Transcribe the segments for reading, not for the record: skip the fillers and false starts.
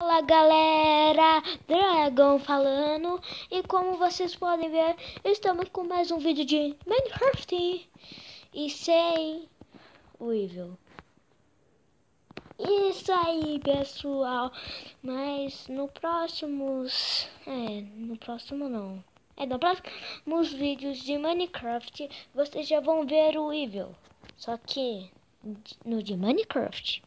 Fala galera, Dragão falando, e como vocês podem ver, estamos com mais um vídeo de Minecraft e sem o Evil. Isso aí pessoal, mas no próximos, no próximos vídeos de Minecraft vocês já vão ver o Evil, só que no de Minecraft.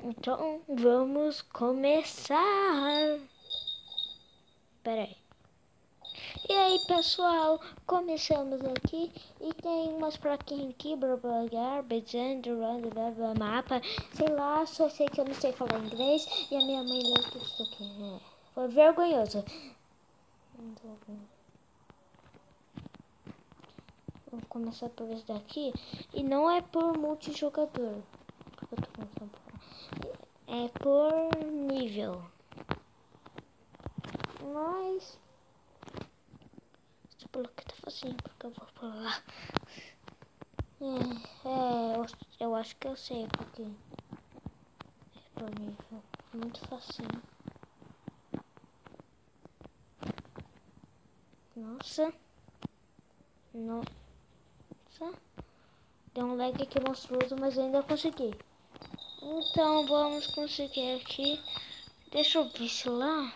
Então, vamos começar. Pera aí. E aí, pessoal, começamos aqui e tem umas plaquinhas aqui, garbage, mapa, sei lá, só sei que eu não sei falar inglês e a minha mãe leu tudo isso aqui. Foi vergonhoso. Vamos começar por esse daqui e não é por multijogador. É por nível. Mas esse pulo aqui tá facinho, porque eu vou pular. Eu acho que eu sei porque é por nível. Muito facinho. Nossa. Deu um lag aqui monstruoso, mas ainda consegui. Então vamos conseguir aqui. Deixa eu ver se lá.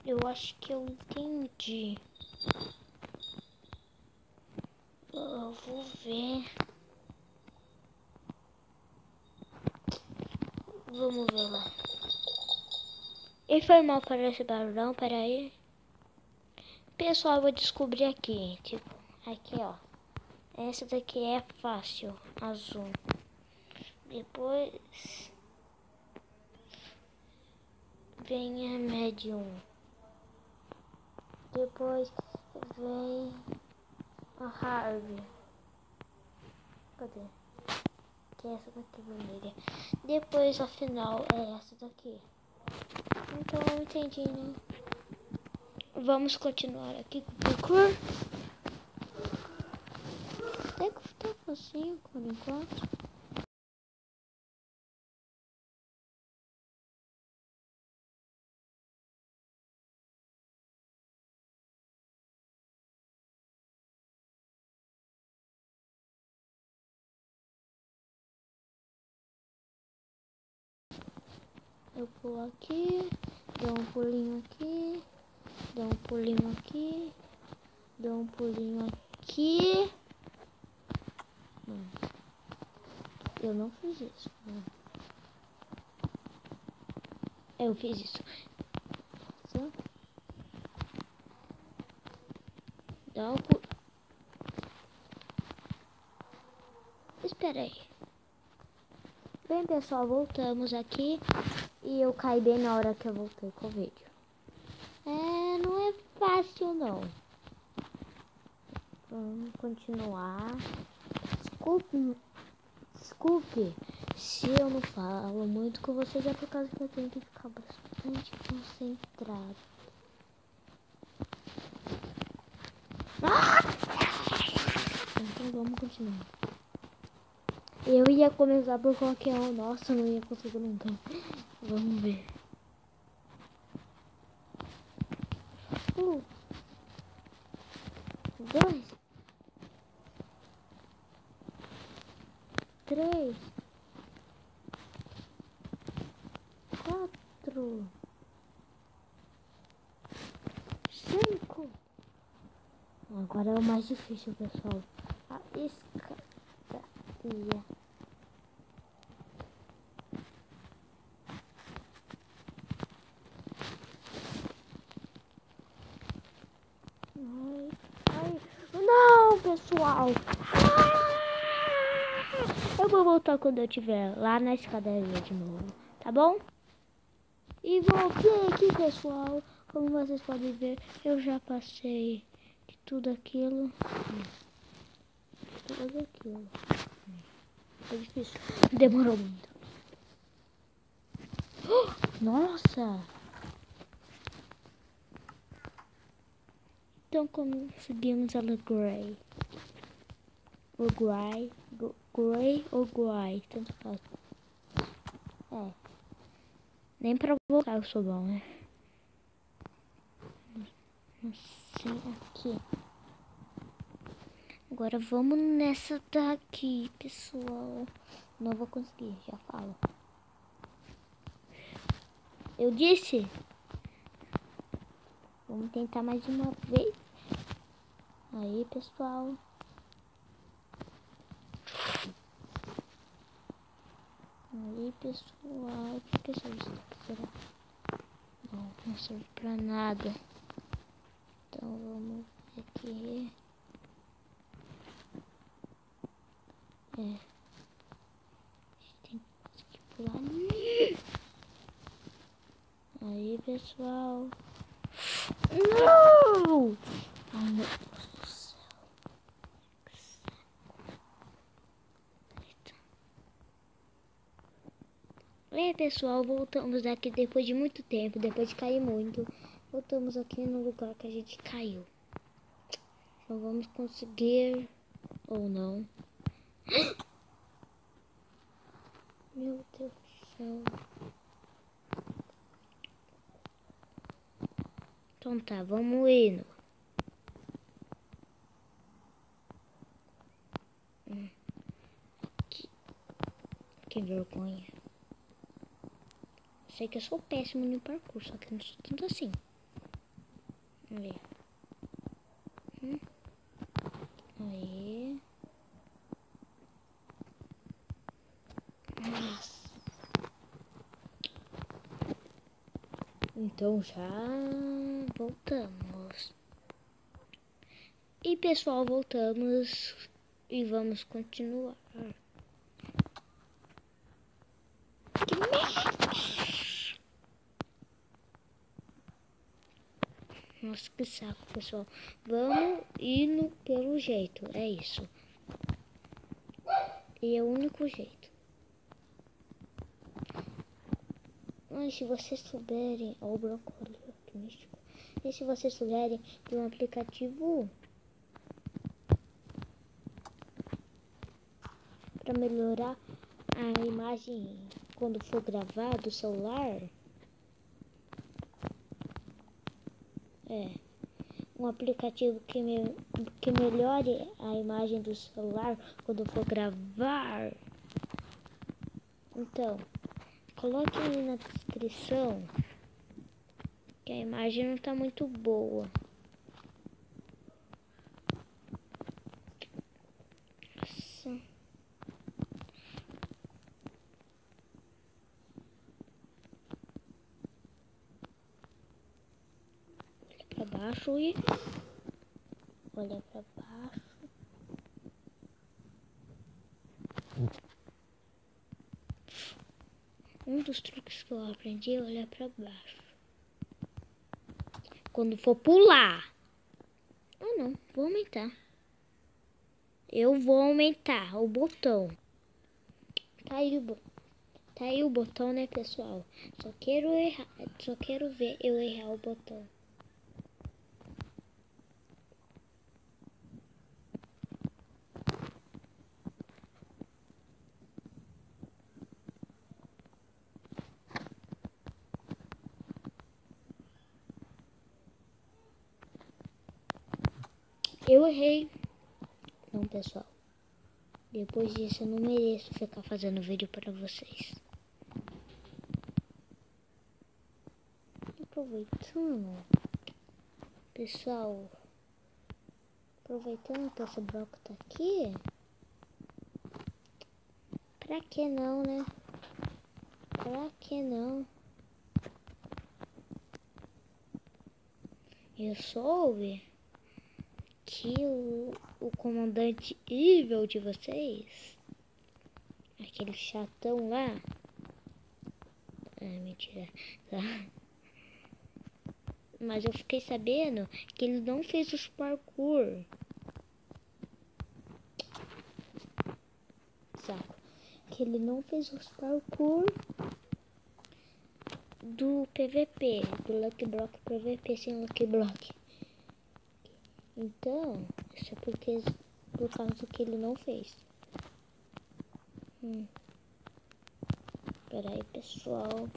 Eu acho que eu entendi. Eu vou ver. Vamos ver lá. E foi mal para esse barulhão, peraí. Pessoal, eu vou descobrir aqui. Tipo, aqui ó. Essa daqui é fácil, azul. Depois vem a médium. Depois vem a hard. Cadê? Que é essa daqui vermelha. Depois a final é essa daqui. Então eu entendi, né? Vamos continuar aqui com o parkour. Até que tá facinho por enquanto. Eu pulo aqui, dou um pulinho aqui, dou um pulinho aqui, dou um pulinho aqui. Eu não fiz isso. Eu fiz isso. Dá um pulo. Espera aí. Bem, pessoal, voltamos aqui. E eu caí bem na hora que eu voltei com o vídeo. Não é fácil, não. Vamos continuar. Desculpe se eu não falo muito com vocês, é por causa que eu tenho que ficar bastante concentrado. Então vamos continuar. Eu ia começar por qualquer um. Nossa, não ia conseguir nunca. Vamos ver. 2, 3, 4, 5. Agora é o mais difícil, pessoal. A escadaria. Não, pessoal. Eu vou voltar quando eu estiver lá na escadaria de novo, tá bom? E voltei aqui, pessoal. Como vocês podem ver, eu já passei de tudo aquilo. Tudo aquilo. Foi difícil. Demorou muito. Nossa! Então conseguimos ela Gray. Ou Gray. Gray ou Gray. Tanto faz. É. Nem pra voltar eu sou bom, né? Assim, aqui. Agora vamos nessa daqui, pessoal. Não vou conseguir, já falo. Eu disse. Vamos tentar mais uma vez. Aí, pessoal. Aí, pessoal. O que serve isso daqui? Será? Não serve pra nada. Então, vamos ver aqui. É. A gente tem que pular ali. Aí, pessoal. Não! Ai, meu Deus do céu. Que saco. Eita. Pessoal, voltamos aqui depois de muito tempo, depois de cair muito. Voltamos aqui no lugar que a gente caiu. Então vamos conseguir ou não. Meu Deus do céu. Então tá, vamos indo. Que vergonha. Sei que eu sou péssimo no parkour, só que eu não sou tanto assim. Vamos ver. Aí. Nossa. Então já voltamos. E pessoal, voltamos e vamos continuar. Que merda! Nossa, que saco, pessoal. Vamos indo pelo jeito, é isso. E é o único jeito. Mas se vocês souberem... Ó, o brócolis, que místico. E se vocês souberem de um aplicativo para melhorar a imagem quando for gravar do celular... um aplicativo que melhore a imagem do celular quando for gravar. Então, coloque aí na descrição que a imagem não tá muito boa. Nossa. Olha pra baixo e... Olha pra baixo. Um dos truques que eu aprendi é olhar pra baixo. Quando for pular. Ah não, vou aumentar. Eu vou aumentar o botão. Tá aí o botão, né, pessoal? Só quero ver eu errar o botão. Eu errei. Não, pessoal. Depois disso eu não mereço ficar fazendo vídeo para vocês. Aproveitando, pessoal. Aproveitando que esse bloco tá aqui. Pra que não, né? Pra que não? Eu soube que o comandante Evil de vocês, aquele chatão lá, mentira, tá? Mas eu fiquei sabendo que ele não fez os parkour. Saco. Que ele não fez os parkour do PVP, do Lucky Block PVP sem Lucky Block. Então, isso é por causa do que ele não fez. Pera aí, pessoal.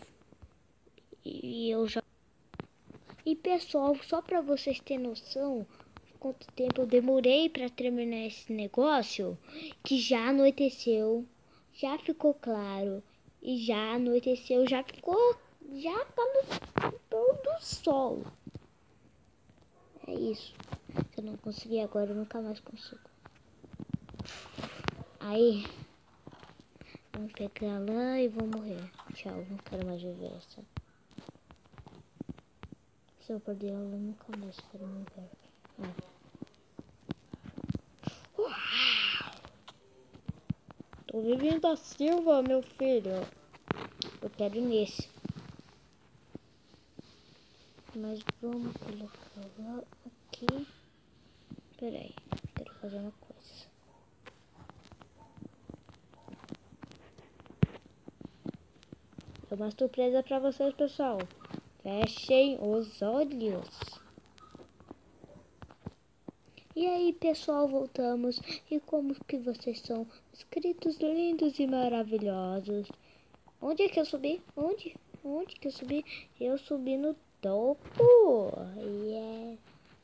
E pessoal, só pra vocês terem noção quanto tempo eu demorei pra terminar esse negócio, que já anoiteceu, já ficou claro e já anoiteceu, já tá no pôr do sol. É isso. Se eu não conseguir agora, eu nunca mais consigo. Aí, vamos pegar lá e vou morrer. Tchau, não quero mais viver essa. Se eu perder ela, eu nunca mais quero me ver. Tô vivendo da Silva, meu filho. Eu quero nesse. Mas vamos colocar lá aqui. Pera aí, quero fazer uma coisa. É uma surpresa pra vocês, pessoal. Fechem os olhos. E aí, pessoal, voltamos. E como que vocês são? Inscritos lindos e maravilhosos. Onde é que eu subi? Onde que eu subi? Eu subi no topo.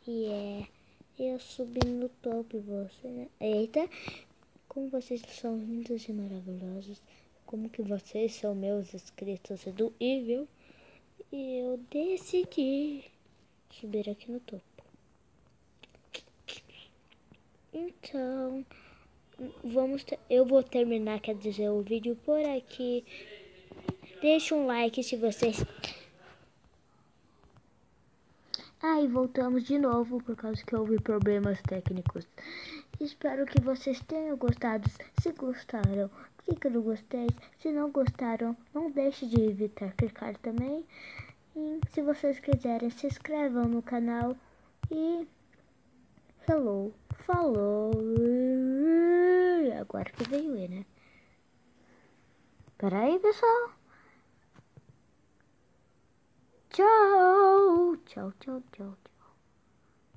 Yeah. Eu subi no topo e você, né? Eita. Como vocês são lindos e maravilhosos. Como que vocês são meus inscritos do Evil. E eu decidi subir aqui no topo. Então, eu vou terminar, quer dizer, o vídeo por aqui. Deixa um like se vocês... E voltamos de novo por causa que houve problemas técnicos. Espero que vocês tenham gostado. Se gostaram, clica no gostei. Se não gostaram, não deixe de evitar clicar também. E se vocês quiserem, se inscrevam no canal. E... Hello. Falou. Agora que veio ele, né? Peraí, pessoal. Tchau.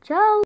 Tchau.